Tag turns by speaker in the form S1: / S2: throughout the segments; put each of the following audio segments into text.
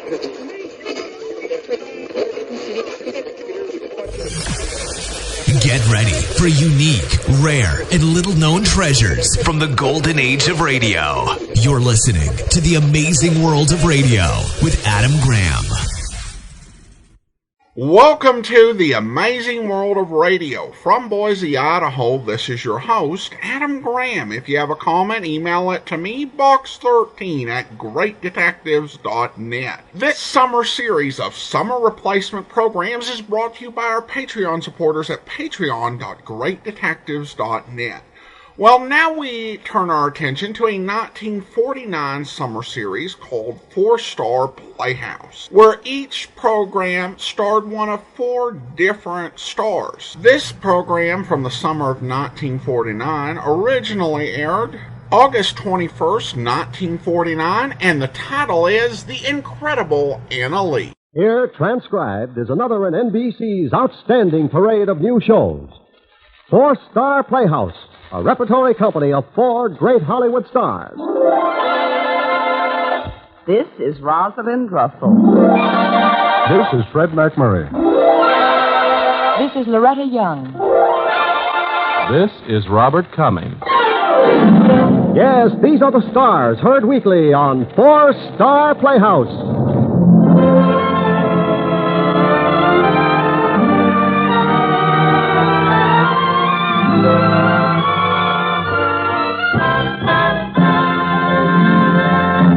S1: Get ready for unique, rare, and little-known treasures from the golden age of radio. You're listening to The Amazing World of Radio with Adam Graham.
S2: Welcome to The Amazing World of Radio. From Boise, Idaho, this is your host, Adam Graham. If you have a comment, email it to me, box13@greatdetectives.net. This summer series of summer replacement programs is brought to you by our Patreon supporters at patreon.greatdetectives.net. Well, now we turn our attention to a 1949 summer series called 4-Star Playhouse, where each program starred one of 4 different stars. This program from the summer of 1949 originally aired August 21st, 1949, and the title is The Incredible Anna Lee.
S3: Here, transcribed, is another in NBC's outstanding parade of new shows. 4-Star Playhouse, a repertory company of 4 great Hollywood stars.
S4: This is Rosalind Russell.
S3: This is Fred McMurray.
S5: This is Loretta Young.
S6: This is Robert Cummings.
S3: Yes, these are the stars, heard weekly on 4-Star Playhouse.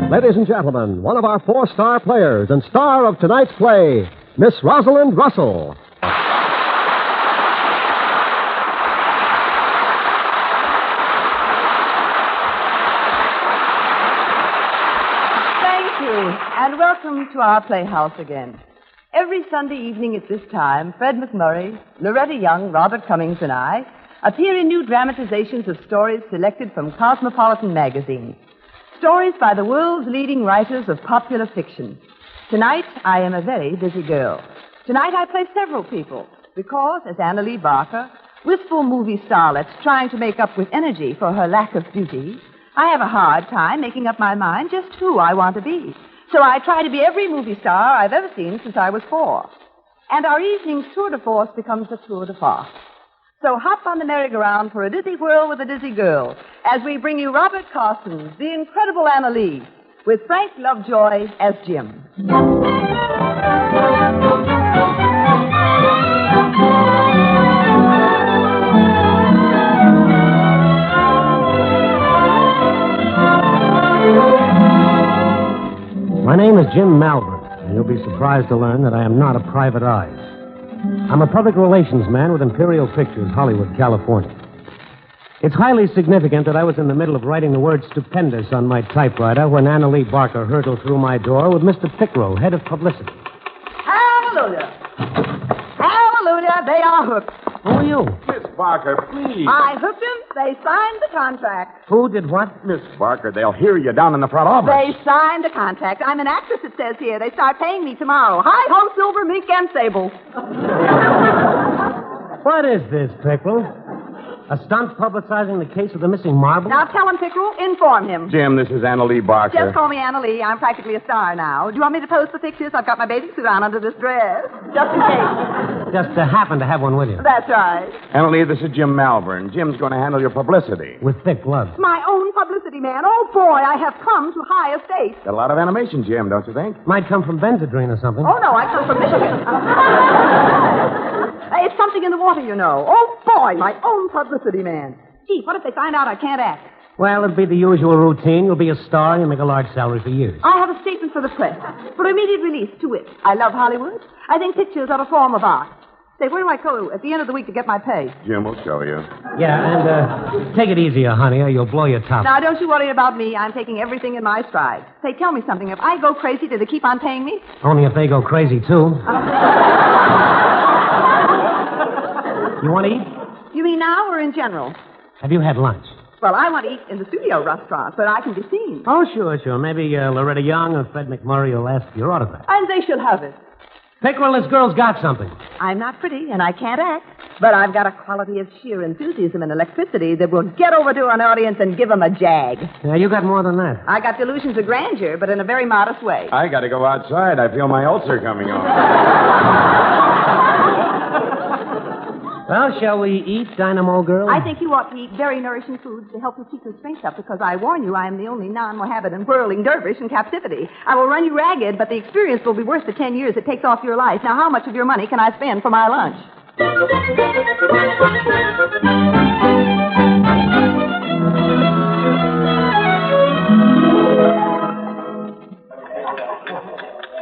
S3: Ladies and gentlemen, one of our 4-star players and star of tonight's play, Miss Rosalind Russell.
S4: Thank you, and welcome to our Playhouse again. Every Sunday evening at this time, Fred McMurray, Loretta Young, Robert Cummings, and I appear in new dramatizations of stories selected from Cosmopolitan magazine. Stories by the world's leading writers of popular fiction. Tonight, I am a very busy girl. Tonight, I play several people because, as Anna Lee Barker, wistful movie starlet trying to make up with energy for her lack of beauty, I have a hard time making up my mind just who I want to be. So I try to be every movie star I've ever seen since I was 4. And our evening's tour de force becomes a tour de farce. So hop on the merry-go-round for a dizzy whirl with a dizzy girl as we bring you Robert Carson's The Incredible Anna Lee with Frank Lovejoy as Jim.
S3: My name is Jim Malvern, and you'll be surprised to learn that I am not a private eye. I'm a public relations man with Imperial Pictures, Hollywood, California. It's highly significant that I was in the middle of writing the word stupendous on my typewriter when Anna Lee Barker hurtled through my door with Mr. Pickrow, head of publicity.
S4: Hallelujah! Hallelujah, they are hooked.
S3: Who are you?
S6: Miss Barker, please.
S4: I hooked them. They signed the contract.
S3: Who did what?
S6: Miss Barker, they'll hear you down in the front office.
S4: They signed the contract. I'm an actress, it says here. They start paying me tomorrow. Hi-ho, Silver, Mink, and Sable.
S3: What is this, Pickrow? A stunt publicizing the case of the missing marble?
S4: Now tell him, Pickerel. Inform him.
S6: Jim, this is Anna Lee Barker.
S4: Just call me Anna Lee. I'm practically a star now. Do you want me to pose for pictures? I've got my bathing suit on under this dress. Just in case.
S3: Just happen to have one with you.
S4: That's right.
S6: Anna Lee, this is Jim Malvern. Jim's going to handle your publicity.
S3: With thick gloves.
S4: My own publicity man. Oh, boy, I have come to high estate.
S6: Got a lot of animation, Jim, don't you think?
S3: Might come from Benzedrine or something.
S4: Oh, no, I come from Michigan. It's something in the water, you know. Oh, boy, my own publicity man. Gee, what if they find out I can't act?
S3: Well, it'll be the usual routine. You'll be a star and you'll make a large salary for years.
S4: I have a statement for the press. For immediate release, to wit. I love Hollywood. I think pictures are a form of art. Say, where do I go at the end of the week to get my pay?
S6: Jim will show you.
S3: Yeah, and take it easier, honey, or you'll blow your top.
S4: Now, don't you worry about me. I'm taking everything in my stride. Say, tell me something. If I go crazy, do they keep on paying me?
S3: Only if they go crazy, too. You want to eat?
S4: You mean now or in general?
S3: Have you had lunch?
S4: Well, I want to eat in the studio restaurant where I can be seen.
S3: Oh, sure. Maybe Loretta Young or Fred McMurray will ask for your autograph.
S4: And they shall have it.
S3: Pickerel, this girl's got something.
S4: I'm not pretty, and I can't act. But I've got a quality of sheer enthusiasm and electricity that will get over to an audience and give them a jag.
S3: Yeah, you got more than that.
S4: I got delusions of grandeur, but in a very modest way.
S6: I got to go outside. I feel my ulcer coming on.
S3: Well, shall we eat, Dynamo Girl?
S4: I think you ought to eat very nourishing foods to help you keep your strength up, because I warn you, I am the only non-Mohammedan whirling dervish in captivity. I will run you ragged, but the experience will be worth the 10 years it takes off your life. Now, how much of your money can I spend for my lunch?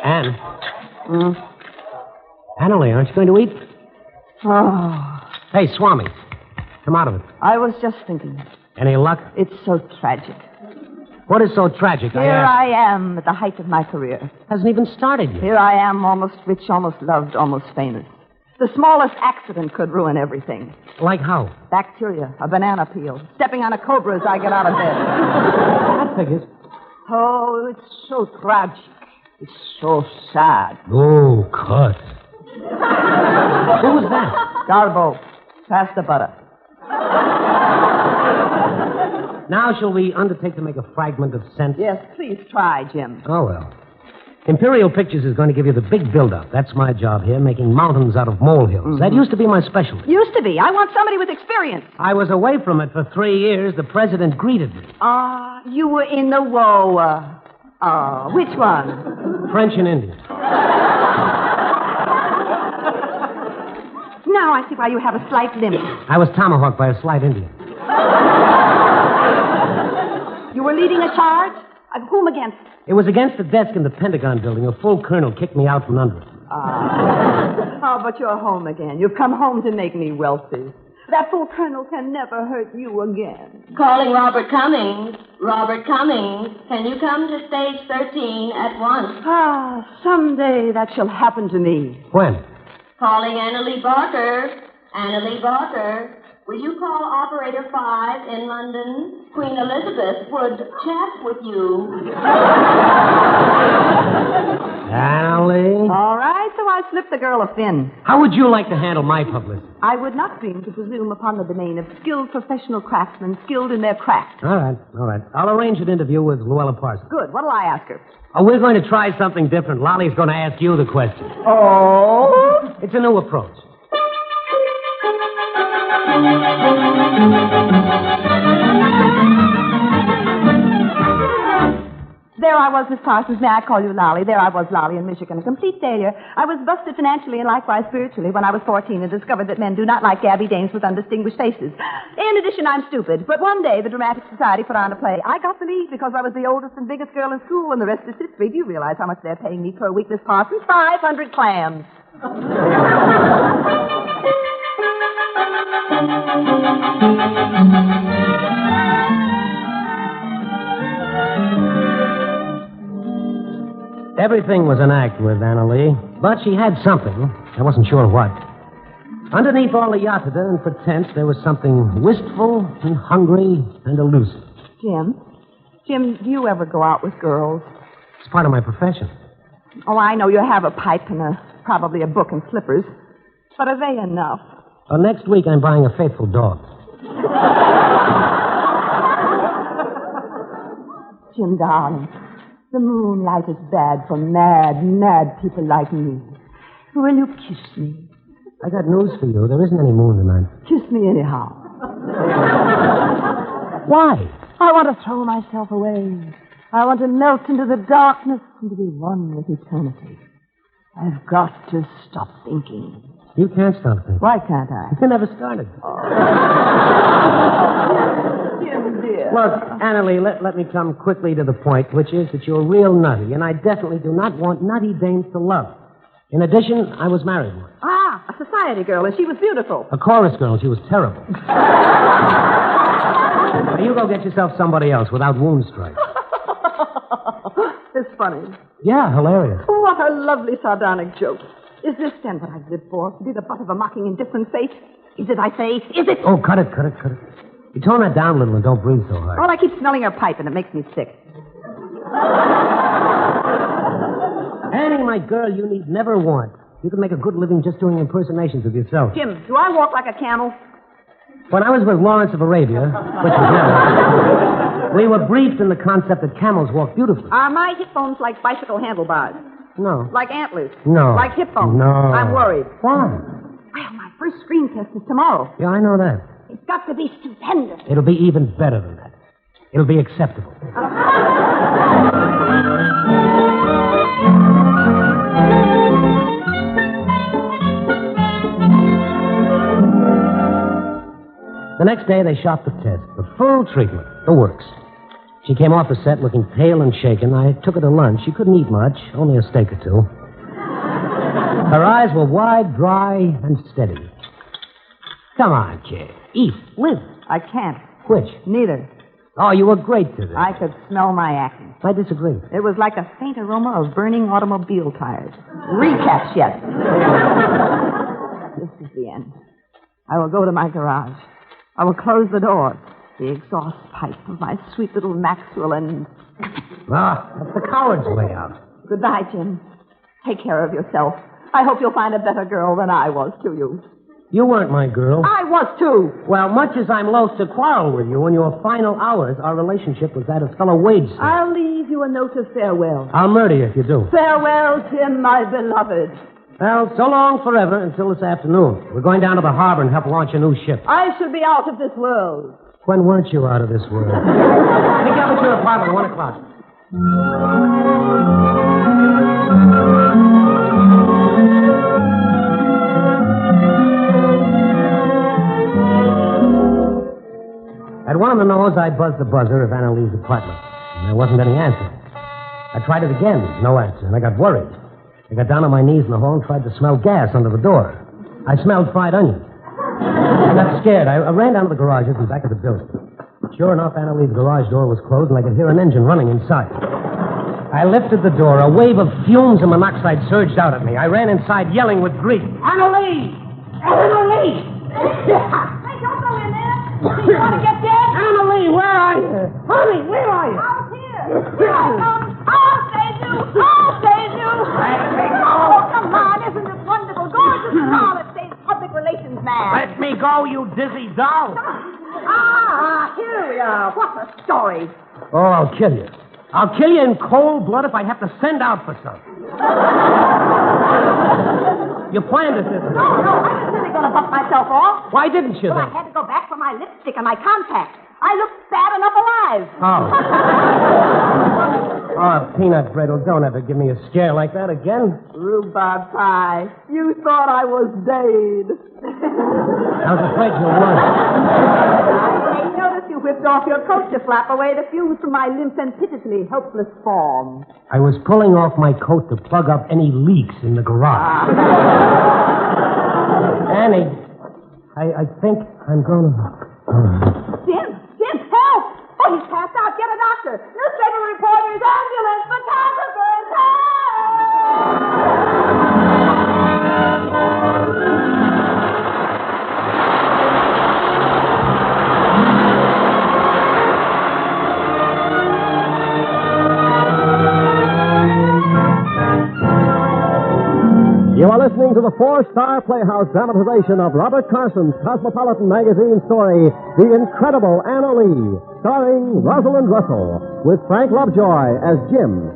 S3: Anne. Annalie, aren't you going to eat?
S4: Oh,
S3: Hey, Swami, come out of it.
S4: I was just thinking.
S3: Any luck?
S4: It's so tragic.
S3: What is so tragic?
S4: Here I am at the height of my career.
S3: Hasn't even started yet.
S4: Here I am, almost rich, almost loved, almost famous. The smallest accident could ruin everything.
S3: Like how?
S4: Bacteria, a banana peel, stepping on a cobra as I get out of bed.
S3: That figures.
S4: Oh, it's so tragic. It's so sad.
S3: Oh, cut. Who was that?
S4: Garbo, pass the butter.
S3: Now shall we undertake to make a fragment of sense?
S4: Yes, please try, Jim.
S3: Oh, well. Imperial Pictures is going to give you the big build-up. That's my job here, making mountains out of molehills.
S4: Mm-hmm.
S3: That used to be my specialty.
S4: Used to be. I want somebody with experience.
S3: I was away from it for 3 years. The president greeted me.
S4: You were in the war. Which one?
S3: French and Indian.
S4: Now I see why you have a slight limp.
S3: I was tomahawked by a slight Indian.
S4: You were leading a charge? Whom against?
S3: It was against the desk in the Pentagon building. A full colonel kicked me out from under it.
S4: Oh, but you're home again. You've come home to make me wealthy. That full colonel can never hurt you again.
S7: Calling Robert Cummings. Robert Cummings, can you come to stage 13 at once?
S4: Someday that shall happen to me.
S3: When?
S7: Calling Annalie Barker. Annalie Barker, will you call operator 5 in London? Queen Elizabeth would chat with you.
S3: Annalie?
S4: All right, so I slipped the girl a fin.
S3: How would you like to handle my publicity?
S4: I would not dream to presume upon the domain of skilled professional craftsmen skilled in their craft.
S3: All right. I'll arrange an interview with Luella Parsons.
S4: Good. What'll I ask her?
S3: Oh, we're going to try something different. Lolly's going to ask you the question.
S4: Oh?
S3: It's a new approach.
S4: There I was, Miss Parsons. May I call you Lolly? There I was, Lolly, in Michigan, a complete failure. I was busted financially and likewise spiritually when I was 14 and discovered that men do not like gabby dames with undistinguished faces. In addition, I'm stupid. But one day, the Dramatic Society put on a play. I got the lead because I was the oldest and biggest girl in school, and the rest is history. Do you realize how much they're paying me per week, Miss Parsons? 500 clams.
S3: Everything was an act with Annalie, but she had something. I wasn't sure what. Underneath all the yatada and pretense, there was something wistful and hungry and elusive.
S4: Jim, do you ever go out with girls?
S3: It's part of my profession.
S4: Oh, I know you have a pipe and probably a book and slippers. But are they enough?
S3: Well, next week I'm buying a faithful dog.
S4: Jim, darling, the moonlight is bad for mad, mad people like me. Will you kiss me?
S3: I got news for you. There isn't any moon tonight.
S4: Kiss me anyhow.
S3: Why?
S4: I want to throw myself away. I want to melt into the darkness and to be one with eternity. I've got to stop thinking.
S3: You can't stop thinking.
S4: Why can't I?
S3: You never started.
S4: Jim, dear.
S3: Look, Annalie, let me come quickly to the point, which is that you're real nutty, and I definitely do not want nutty dames to love. In addition, I was married once.
S4: A society girl, and she was beautiful.
S3: A chorus girl, and she was terrible. Now, you go get yourself somebody else without wound strikes.
S4: It's funny.
S3: Yeah, hilarious.
S4: What a lovely sardonic joke. Is this then what I've lived for? To be the butt of a mocking, indifferent face? Is it, I say? Is it?
S3: Oh, cut it. You tone that down a little and don't breathe so hard.
S4: Well, I keep smelling her pipe, and it makes me sick.
S3: Annie, my girl, you need never want You can make a good living just doing impersonations of yourself.
S4: Jim, do I walk like a camel?
S3: When I was with Lawrence of Arabia, which was never, we were briefed in the concept that camels walk beautifully.
S4: Are my hip bones like bicycle handlebars?
S3: No.
S4: Like antlers?
S3: No.
S4: Like hip bones?
S3: No.
S4: I'm worried.
S3: Why?
S4: Well, my first screen test is tomorrow.
S3: Yeah, I know that.
S4: It's got to be stupendous.
S3: It'll be even better than that. It'll be acceptable. The next day, they shot the test. The full treatment. The works. She came off the set looking pale and shaken. I took her to lunch. She couldn't eat much, only a steak or two. Her eyes were wide, dry, and steady. Come on, kid. Eat. Live.
S4: I can't.
S3: Which?
S4: Neither.
S3: Oh, you were great today.
S4: I could smell my acting.
S3: I disagree.
S4: It was like a faint aroma of burning automobile tires. Recaps yet. This is the end. I will go to my garage. I will close the door. The exhaust pipe of my sweet little Maxwell and...
S3: Ah, that's the coward's way out.
S4: Goodbye, Jim. Take care of yourself. I hope you'll find a better girl than I was to you.
S3: You weren't my girl.
S4: I was, too.
S3: Well, much as I'm loath to quarrel with you, in your final hours, our relationship was that of fellow wage slaves.
S4: I'll leave you a note of farewell.
S3: I'll murder you if you do.
S4: Farewell, Jim, my beloved.
S3: Well, so long forever until this afternoon. We're going down to the harbor and help launch a new ship.
S4: I shall be out of this world.
S3: When weren't you out of this world? Pick up at your apartment at 1 o'clock. At 1 on the nose, I buzzed the buzzer of Annalee's apartment. And there wasn't any answer. I tried it again. No answer. And I got worried. I got down on my knees in the hall and tried to smell gas under the door. I smelled fried onions. I got scared. I ran down to the garages and back of the building. Sure enough, Annalee's garage door was closed, and I could hear an engine running inside. I lifted the door. A wave of fumes and monoxide surged out at me. I ran inside, yelling with grief. Annalee! Annalee!
S7: Hey, don't go in there. Do you want to get dead?
S3: Annalee, where are you? Honey, where are you?
S7: Out here. Here I come. I'll save you. I'll save you. Oh, come on. Isn't this wonderful? Gorgeous Charlotte saves public relations man.
S3: Let me go, you dizzy doll.
S7: Here we are. What a story.
S3: Oh, I'll kill you. I'll kill you in cold blood if I have to send out for some. You planned it, didn't you?
S7: No, I was really going to bump myself off.
S3: Why didn't you,
S7: But I
S3: then?
S7: had to go back for my lipstick and my contacts. I looked bad enough alive.
S3: Oh, peanut brittle, don't ever give me a scare like that again.
S4: Rhubarb pie. You thought I was dead.
S3: I was afraid you were.
S4: I noticed you whipped off your coat to flap away the fumes from my limp and pitifully helpless form.
S3: I was pulling off my coat to plug up any leaks in the garage. Annie, I think I'm going to...
S7: Jim, help! Oh, he's passed out. Get a doctor. Newspaper reporters, ambulance, photographers,
S8: You are listening to the four-star Playhouse dramatization of Robert Carson's Cosmopolitan magazine story, The Incredible Annalee, starring Rosalind Russell, with Frank Lovejoy as Jim.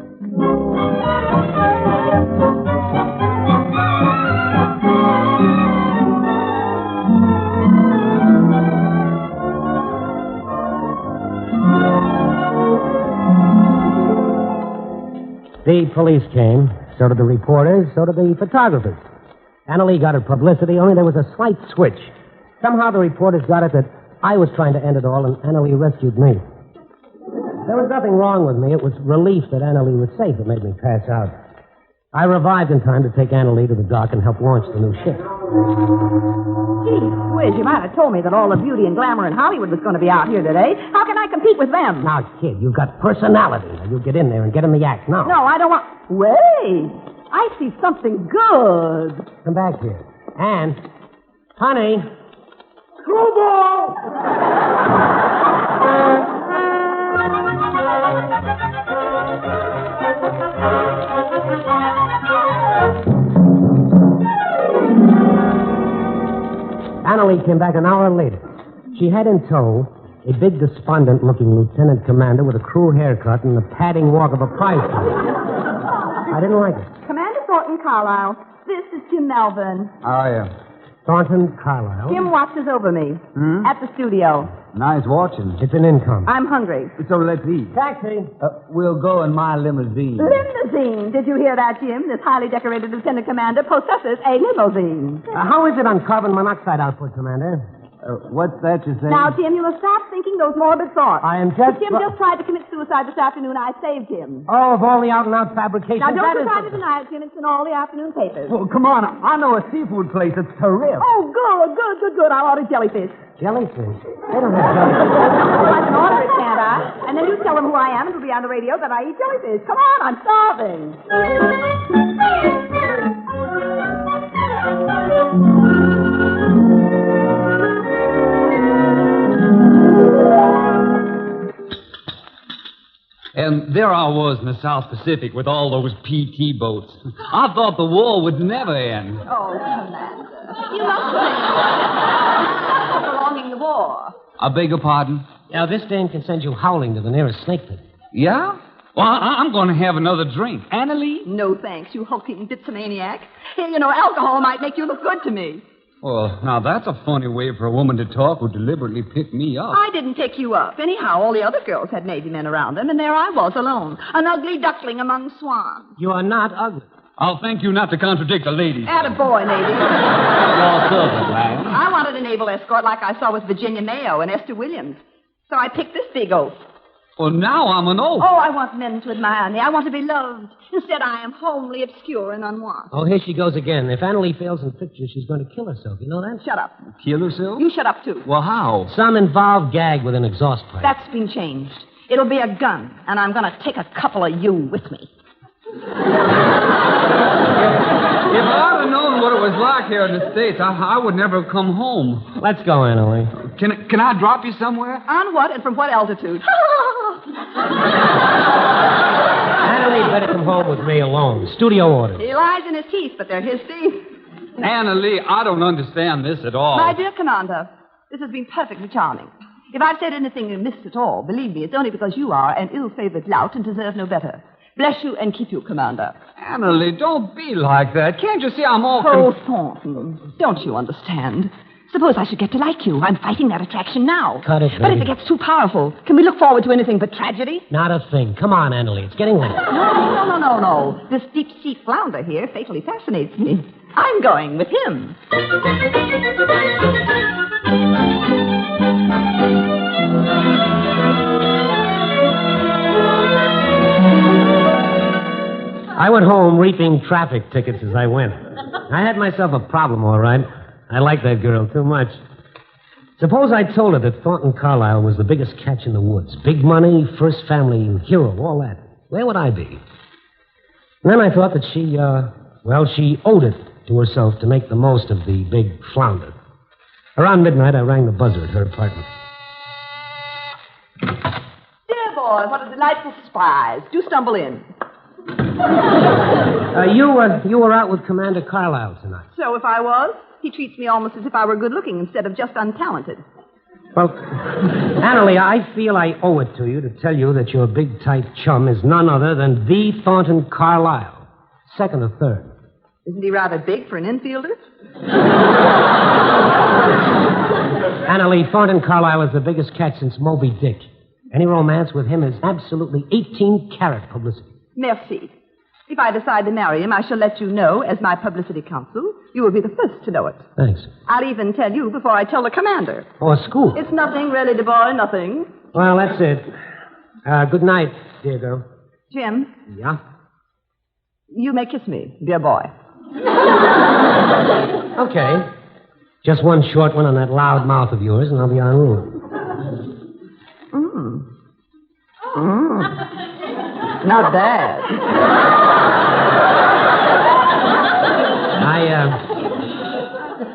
S3: The police came. So did the reporters, so did the photographers. Annalee got her publicity, only there was a slight switch. Somehow the reporters got it that I was trying to end it all, and Annalee rescued me. There was nothing wrong with me. It was relief that Annalee was safe that made me pass out. I revived in time to take Annalee to the dock and help launch the new ship.
S4: Gee whiz, you might have told me that all the beauty and glamour in Hollywood was going to be out here today. How can I compete with them?
S3: Now, kid, you've got personality. Now, you get in there and get in the act now.
S4: No, I don't want... Wait, I see something good.
S3: Come back here. Anne. Honey. Screwball! Annalie came back an hour later. She had in tow a big, despondent-looking lieutenant commander with a cruel haircut and the padding walk of a prize fighter. I didn't like it.
S4: Commander Thornton Carlyle, this is Jim Malvern.
S9: How are you?
S3: Thornton Carlyle.
S4: Jim watches over me at the studio.
S9: Nice watching.
S3: It's an income.
S4: I'm hungry.
S9: So let's eat.
S3: Taxi.
S9: We'll go in my limousine.
S4: Limousine. Did you hear that, Jim? This highly decorated lieutenant commander possesses a limousine.
S3: How is it on carbon monoxide output, Commander?
S9: What's that you say?
S4: Now, Jim, you must stop thinking those morbid thoughts.
S3: I am just...
S4: Jim just tried to commit suicide this afternoon. I saved him.
S3: Oh, of all the out-and-out fabrications...
S4: Now, don't
S3: that
S4: you try
S3: is...
S4: to deny it, Jim. It's in all the afternoon papers.
S9: Oh, come on. I know a seafood place that's terrific.
S4: Oh, good. I'll order jellyfish.
S3: Jellyfish? They don't have jellyfish.
S4: I can order it, can't I? And then you tell them who I am and it'll be on the radio that I eat jellyfish. Come on, I'm starving.
S10: And there I was in the South Pacific with all those PT boats. I thought the war would never end.
S4: Oh, Commander. You must be prolonging the war.
S10: I beg your pardon?
S3: Now, this dame can send you howling to the nearest snake pit.
S10: Yeah? Well, I'm going to have another drink. Annalie?
S4: No, thanks, you hulking dipsomaniac. Hey, you know, alcohol might make you look good to me.
S10: Well, now that's a funny way for a woman to talk who deliberately picked me up.
S4: I didn't pick you up. Anyhow, all the other girls had Navy men around them, and there I was alone, an ugly duckling among swans.
S3: You are not ugly.
S10: I'll thank you not to contradict the ladies.
S4: Attaboy, Navy.
S10: Your servant, lad.
S4: I wanted a naval escort like I saw with Virginia Mayo and Esther Williams. So I picked this big oaf.
S10: Well, now I'm an oaf.
S4: Oh, I want men to admire me. I want to be loved. Instead, I am homely, obscure, and unwanted.
S3: Oh, here she goes again. If Annalie fails in pictures, she's going to kill herself. You know that?
S4: Shut up.
S10: Kill herself?
S4: You shut up, too.
S10: Well, how?
S3: Some involved gag with an exhaust pipe.
S4: That's been changed. It'll be a gun, and I'm going to take a couple of you with me.
S10: If I'd have known what it was like here in the States, I would never have come home.
S3: Let's go, Annalie.
S10: Can I drop you somewhere?
S4: On what and from what altitude?
S3: Annalie better come home with me alone. Studio orders.
S4: He lies in his teeth, but they're his teeth.
S10: Annalie, I don't understand this at all.
S4: My dear Commander, this has been perfectly charming. If I've said anything amiss at all, believe me, it's only because you are an ill-favored lout and deserve no better. Bless you and keep you, Commander.
S10: Annalie, don't be like that. Can't you see I'm all...
S4: Oh, Thornton, don't you understand? Suppose I should get to like you. I'm fighting that attraction now.
S3: Cut it,
S4: But if
S3: baby.
S4: it gets too powerful, can we look forward to anything but tragedy?
S3: Not a thing. Come on, Annalie. It's getting late.
S4: No. This deep-sea flounder here fatally fascinates me. I'm going with him.
S3: I went home reaping traffic tickets as I went. I had myself a problem, all right. I like that girl too much. Suppose I told her that Thornton Carlyle was the biggest catch in the woods. Big money, first family hero, all that. Where would I be? And then I thought that she owed it to herself to make the most of the big flounder. Around midnight, I rang the buzzer at her apartment.
S4: Dear boy, what a delightful surprise. Do stumble in.
S3: You were out with Commander Carlyle tonight.
S4: So if I was, he treats me almost as if I were good-looking instead of just untalented.
S3: Well, Annalie, I feel I owe it to you to tell you that your big, tight chum is none other than the Thornton Carlyle. Second or third.
S4: Isn't he rather big for an infielder?
S3: Annalie, Thornton Carlyle is the biggest catch since Moby Dick. Any romance with him is absolutely 18-carat publicity.
S4: Merci. If I decide to marry him, I shall let you know as my publicity counsel. You will be the first to know it.
S3: Thanks.
S4: I'll even tell you before I tell the commander.
S3: Oh, a scoop.
S4: It's nothing, really, dear boy, nothing.
S3: Well, that's it. Good night, dear girl.
S4: Jim,
S3: Yeah?
S4: you may kiss me, dear boy.
S3: Okay. Just one short one on that loud mouth of yours, and I'll be en route.
S4: Not bad.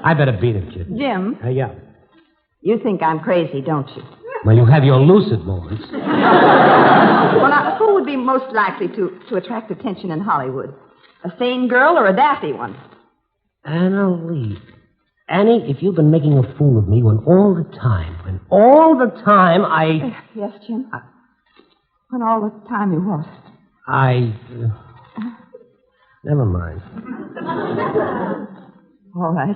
S3: I better beat it, kid.
S4: Jim,
S3: Yeah.
S4: you think I'm crazy, don't you?
S3: Well, you have your lucid moments.
S4: Well, now, who would be most likely to attract attention in Hollywood? A sane girl or a daffy one?
S3: Annalie. Annie, if you've been making a fool of me when all the time I...
S4: Yes, Jim? When all the time you what?
S3: Never mind.
S4: All right.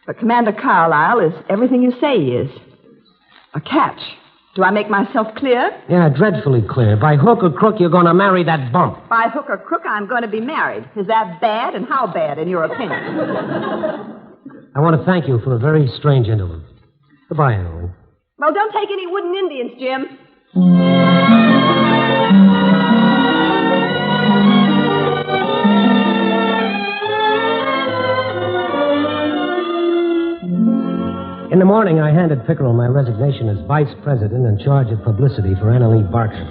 S4: But Commander Carlyle is everything you say he is. A catch. Do I make myself clear?
S3: Yeah, dreadfully clear. By hook or crook, you're going to marry that bump.
S4: By hook or crook, I'm going to be married. Is that bad, and how bad, in your opinion?
S3: I want to thank you for a very strange interlude. Goodbye, Annie.
S4: Well, don't take any wooden Indians, Jim.
S3: In the morning, I handed Pickerel my resignation as vice president in charge of publicity for Annalee Barker.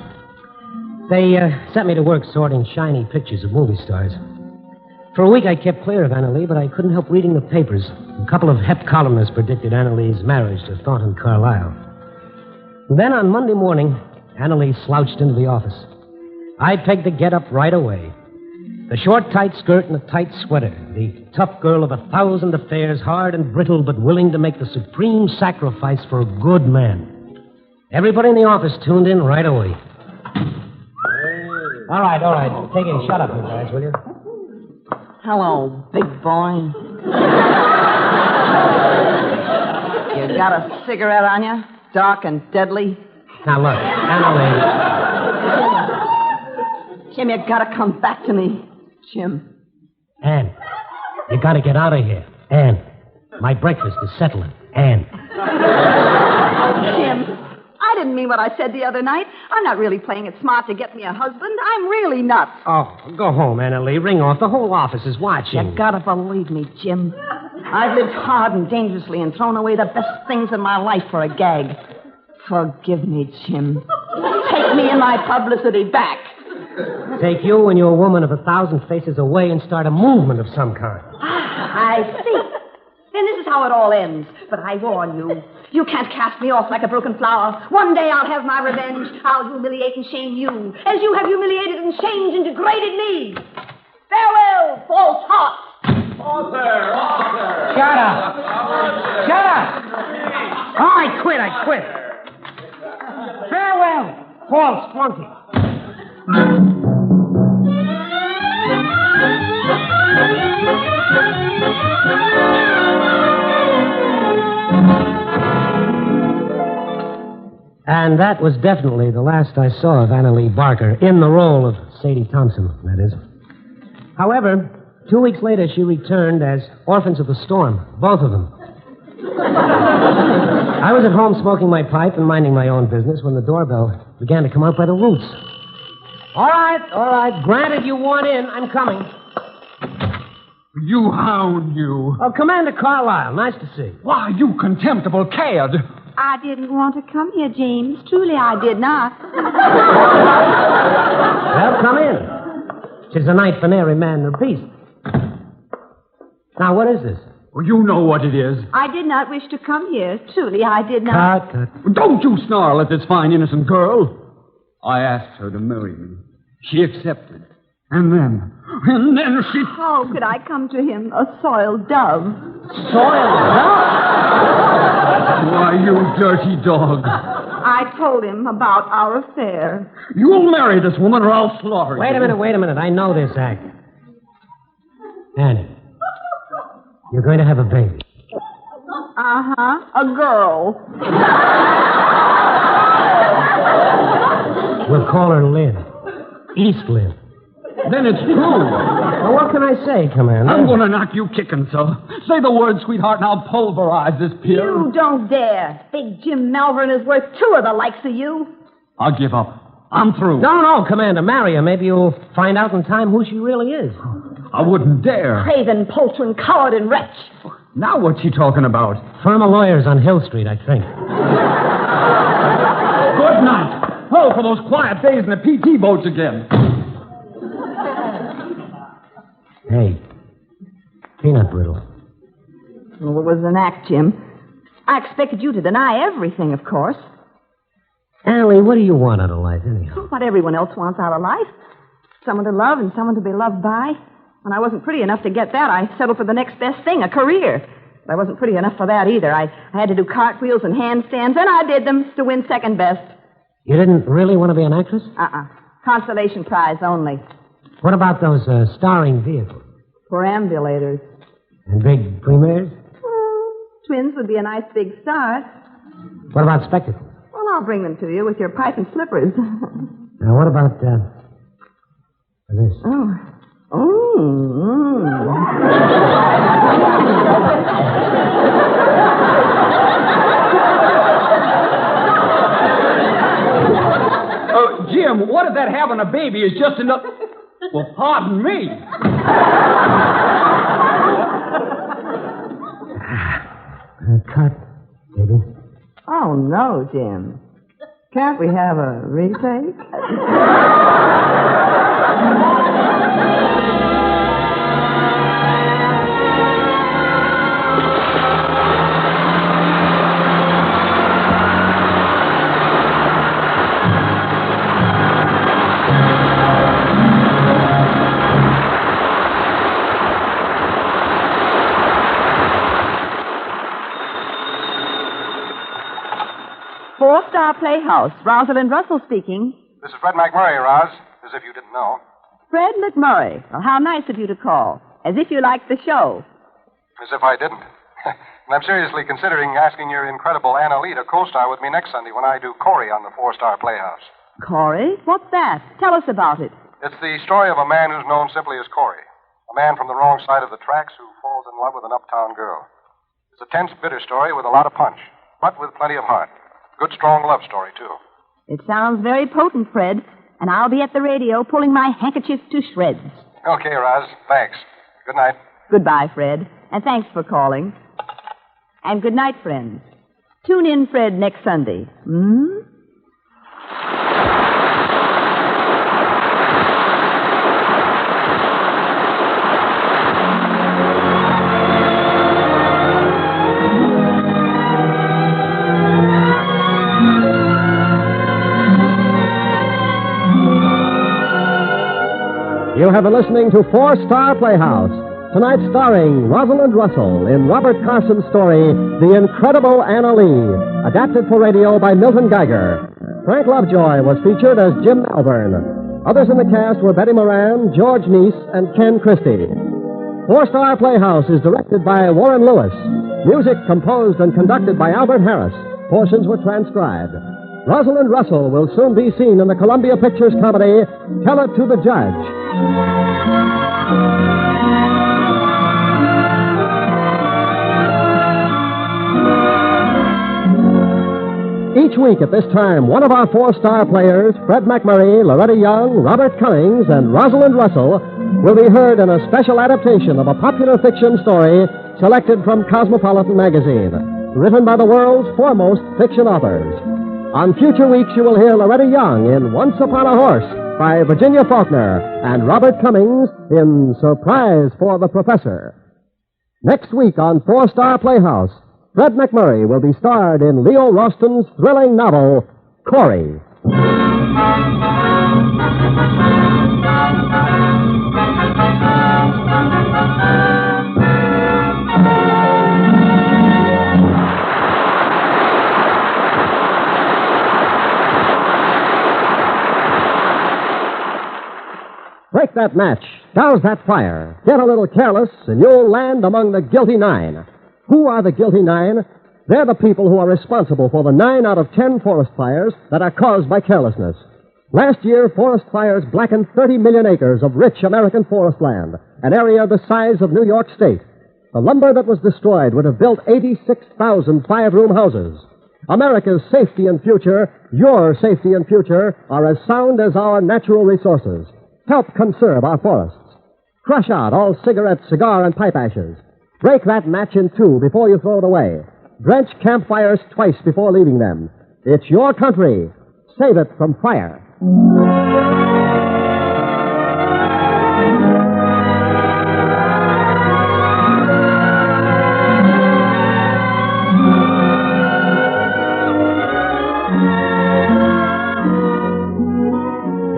S3: They sent me to work sorting shiny pictures of movie stars. For a week, I kept clear of Annalee, but I couldn't help reading the papers. A couple of hep columnists predicted Annalee's marriage to Thornton Carlyle. And then on Monday morning, Annalee slouched into the office. I pegged the get-up right away. The short, tight skirt and the tight sweater. The tough girl of 1,000 affairs, hard and brittle, but willing to make the supreme sacrifice for a good man. Everybody in the office tuned in right away. All right. Take it. Shut up, you guys, will you?
S4: Hello, big boy. You got a cigarette on you? Dark and deadly?
S3: Now, look, Annalee.
S4: Jim, you gotta come back to me. Jim.
S3: Ann, you gotta get out of here. Ann, my breakfast is settling. Ann.
S4: Jim, I didn't mean what I said the other night. I'm not really playing it smart to get me a husband. I'm really nuts.
S3: Oh, go home, Annalee. Ring off. The whole office is watching.
S4: You gotta believe me, Jim. I've lived hard and dangerously and thrown away the best things in my life for a gag. Forgive me, Jim. Take me and my publicity back.
S3: Take you and your woman of 1,000 faces away and start a movement of some kind.
S4: I see. Then this is how it all ends. But I warn you, you can't cast me off like a broken flower. One day I'll have my revenge. I'll humiliate and shame you, as you have humiliated and shamed and degraded me. Farewell, false heart.
S3: Arthur! Shut up! Oh, I quit. Farewell, false flunky. And that was definitely the last I saw of Annalee Barker, in the role of Sadie Thompson, that is. However, 2 weeks later, she returned as Orphans of the Storm, both of them. I was at home smoking my pipe and minding my own business when the doorbell began to come out by the roots. All right. Granted you want in. I'm coming.
S10: You hound, you.
S3: Oh, Commander Carlyle. Nice to see you.
S10: Why, you contemptible cad.
S11: I didn't want to come here, James. Truly, I did not.
S3: Well, come in. 'Tis a night for nary man nor beast. Now, what is this?
S10: Well, you know what it is.
S11: I did not wish to come here. Truly, I did not.
S3: Cut.
S10: Don't you snarl at this fine, innocent girl. I asked her to marry me. She accepted. And then she...
S11: How could I come to him, a soiled dove?
S3: Soiled dove?
S10: Why, you dirty dog.
S11: I told him about our affair.
S10: You'll marry this woman or I'll slaughter you.
S3: Wait a minute. I know this act. Annie, you're going to have a baby.
S11: Uh-huh. A girl.
S3: We'll call her Lynn. East Lynn.
S10: Then it's true.
S3: Well, what can I say, Commander?
S10: I'm going to knock you kicking, sir. Say the word, sweetheart, and I'll pulverize this pill.
S11: You don't dare. Big Jim Malvern is worth two of the likes of you.
S10: I'll give up. I'm through.
S3: No, Commander. Marry her. Maybe you'll find out in time who she really is.
S10: I wouldn't dare.
S11: Craven, poltron, coward, and wretch.
S10: Now what's she talking about?
S3: Firm of lawyers on Hill Street, I think.
S10: Good night. Oh, for those quiet days in the PT boats again.
S3: Hey, peanut brittle.
S4: Well, it was an act, Jim. I expected you to deny everything, of course.
S3: Annalee, what do you want out of life, anyhow?
S4: What everyone else wants out of life. Someone to love and someone to be loved by. When I wasn't pretty enough to get that, I settled for the next best thing, a career. But I wasn't pretty enough for that either. I had to do cartwheels and handstands, and I did them to win second best.
S3: You didn't really want to be an actress?
S4: Consolation prize only.
S3: What about those starring vehicles?
S4: Perambulators.
S3: And big premieres?
S4: Well, twins would be a nice big start.
S3: What about spectacles?
S4: Well, I'll bring them to you with your pipe and slippers.
S3: Now, what about this?
S10: Jim, what if that having a baby is just enough... Well, pardon me.
S3: Cut, baby.
S4: Oh, no, Jim. Can't we have a retake? Four-Star Playhouse. Rosalind Russell speaking.
S12: This is Fred McMurray, Roz, as if you didn't know.
S4: Fred McMurray. Well, how nice of you to call. As if you liked the show.
S12: As if I didn't. And I'm seriously considering asking your incredible Anna Lee to co-star with me next Sunday when I do Corey on the Four-Star Playhouse.
S4: Corey? What's that? Tell us about it.
S12: It's the story of a man who's known simply as Corey. A man from the wrong side of the tracks who falls in love with an uptown girl. It's a tense, bitter story with a lot of punch, but with plenty of heart. Good, strong love story, too.
S4: It sounds very potent, Fred. And I'll be at the radio pulling my handkerchief to shreds.
S12: Okay, Roz. Thanks. Good night.
S4: Goodbye, Fred. And thanks for calling. And good night, friends. Tune in, Fred, next Sunday.
S8: You have been listening to Four-Star Playhouse. Tonight starring Rosalind Russell in Robert Carson's story, The Incredible Anna Lee, adapted for radio by Milton Geiger. Frank Lovejoy was featured as Jim Malvern. Others in the cast were Betty Moran, George Neese, and Ken Christie. Four-Star Playhouse is directed by Warren Lewis. Music composed and conducted by Albert Harris. Portions were transcribed. Rosalind Russell will soon be seen in the Columbia Pictures comedy, Tell It to the Judge. Each week at this time, one of our four-star players, Fred McMurray, Loretta Young, Robert Cummings, and Rosalind Russell, will be heard in a special adaptation of a popular fiction story selected from Cosmopolitan magazine, written by the world's foremost fiction authors. On future weeks, you will hear Loretta Young in Once Upon a Horse by Virginia Faulkner and Robert Cummings in Surprise for the Professor. Next week on Four-Star Playhouse, Fred McMurray will be starred in Leo Ralston's thrilling novel, Corey. Break that match. Douse that fire. Get a little careless, and you'll land among the guilty 9. Who are the guilty 9? They're the people who are responsible for the 9 out of 10 forest fires that are caused by carelessness. Last year, forest fires blackened 30 million acres of rich American forest land, an area the size of New York State. The lumber that was destroyed would have built 86,000 five-room houses. America's safety and future, your safety and future, are as sound as our natural resources. Help conserve our forests. Crush out all cigarette, cigar, and pipe ashes. Break that match in 2 before you throw it away. Drench campfires twice before leaving them. It's your country. Save it from fire.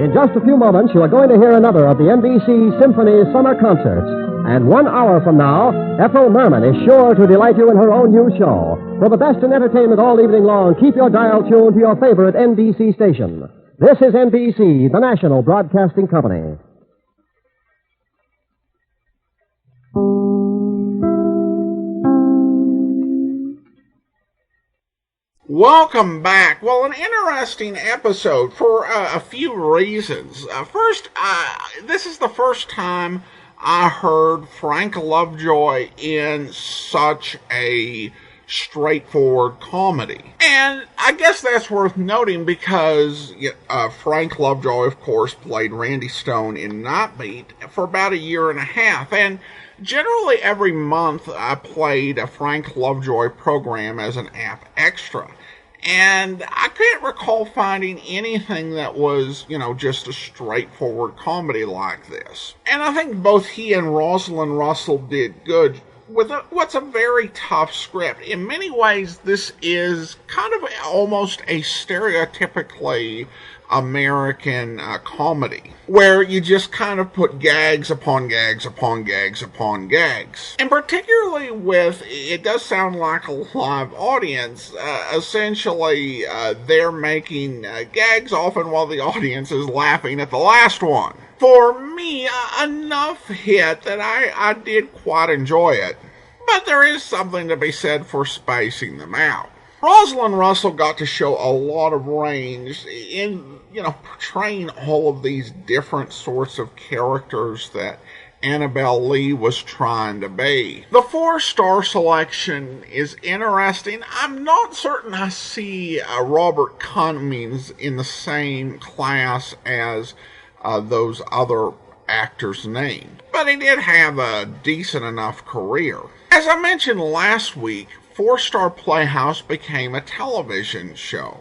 S8: In just a few moments, you are going to hear another of the NBC Symphony Summer Concerts. And 1 hour from now, Ethel Merman is sure to delight you in her own new show. For the best in entertainment all evening long, keep your dial tuned to your favorite NBC station. This is NBC, the national broadcasting company.
S2: Welcome back. Well, an interesting episode for a few reasons. First, this is the first time I heard Frank Lovejoy in such a straightforward comedy. And I guess that's worth noting because Frank Lovejoy, of course, played Randy Stone in Not Beat for about a year and a half. And generally every month I played a Frank Lovejoy program as an app extra. And I can't recall finding anything that was, just a straightforward comedy like this. And I think both he and Rosalind Russell did good with what's a very tough script. In many ways, this is kind of almost a stereotypically American comedy, where you just kind of put gags upon gags upon gags upon gags. And particularly with, it does sound like a live audience, essentially they're making gags often while the audience is laughing at the last one. For me, enough hit that I did quite enjoy it, but there is something to be said for spacing them out. Rosalind Russell got to show a lot of range in, portraying all of these different sorts of characters that Annabelle Lee was trying to be. The 4-star selection is interesting. I'm not certain I see Robert Cummings in the same class as those other actors named, but he did have a decent enough career. As I mentioned last week, 4-Star Playhouse became a television show,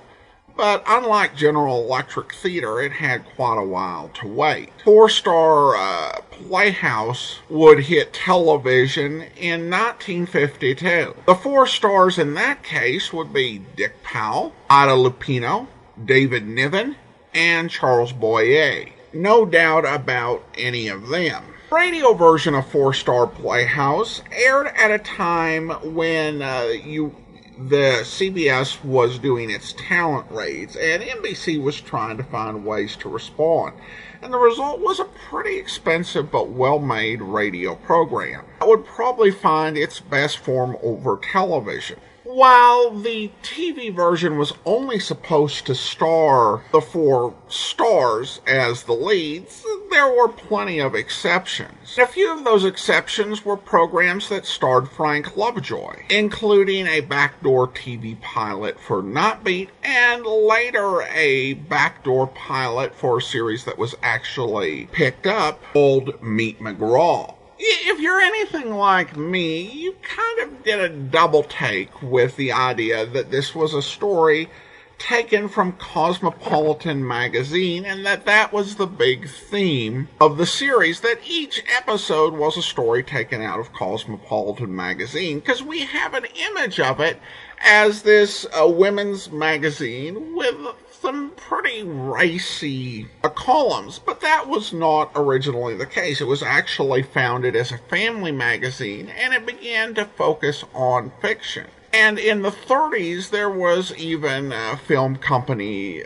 S2: but unlike General Electric Theater, it had quite a while to wait. 4-Star Playhouse would hit television in 1952. The 4 stars in that case would be Dick Powell, Ida Lupino, David Niven, and Charles Boyer. No doubt about any of them. The radio version of 4-Star Playhouse aired at a time when the CBS was doing its talent raids, and NBC was trying to find ways to respond. And the result was a pretty expensive but well-made radio program that would probably find its best form over television. While the TV version was only supposed to star the 4 stars as the leads, there were plenty of exceptions. A few of those exceptions were programs that starred Frank Lovejoy, including a backdoor TV pilot for Not Beat, and later a backdoor pilot for a series that was actually picked up called Meet McGraw. If you're anything like me, you kind of did a double take with the idea that this was a story taken from Cosmopolitan magazine, and that was the big theme of the series, that each episode was a story taken out of Cosmopolitan magazine, because we have an image of it as this women's magazine with some pretty racy columns, but that was not originally the case. It was actually founded as a family magazine, and it began to focus on fiction. And in the 30s, there was even a film company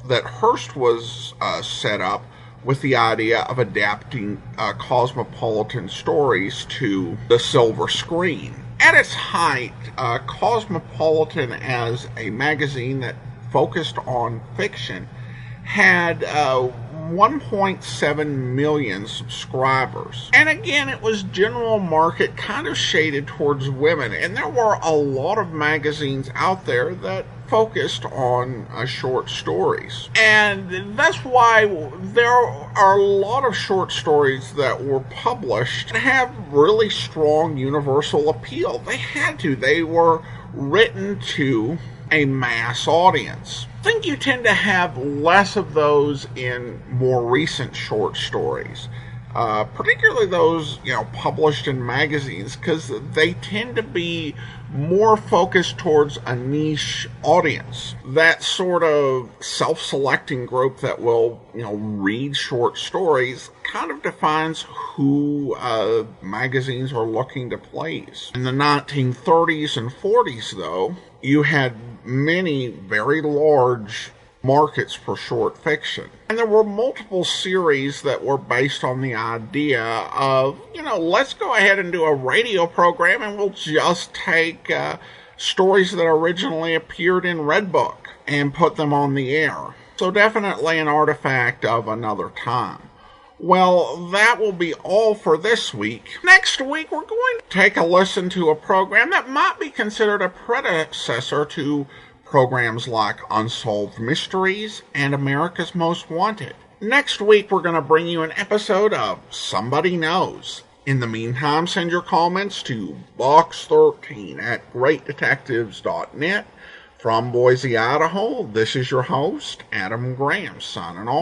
S2: that Hearst was set up with the idea of adapting Cosmopolitan stories to the silver screen. At its height, Cosmopolitan as a magazine that focused on fiction had 1.7 million subscribers. And again, it was general market, kind of shaded towards women. And there were a lot of magazines out there that focused on short stories. And that's why there are a lot of short stories that were published and have really strong universal appeal. They had to. They were written to a mass audience. I think you tend to have less of those in more recent short stories. particularly those, published in magazines, because they tend to be more focused towards a niche audience. That sort of self-selecting group that will, read short stories kind of defines who magazines are looking to please. In the 1930s and 40s, though, you had many very large markets for short fiction. And there were multiple series that were based on the idea of, let's go ahead and do a radio program and we'll just take stories that originally appeared in Redbook and put them on the air. So definitely an artifact of another time. Well, that will be all for this week. Next week, we're going to take a listen to a program that might be considered a predecessor to programs like Unsolved Mysteries and America's Most Wanted. Next week, we're going to bring you an episode of Somebody Knows. In the meantime, send your comments to box13@greatdetectives.net. From Boise, Idaho, this is your host, Adam Graham, signing off.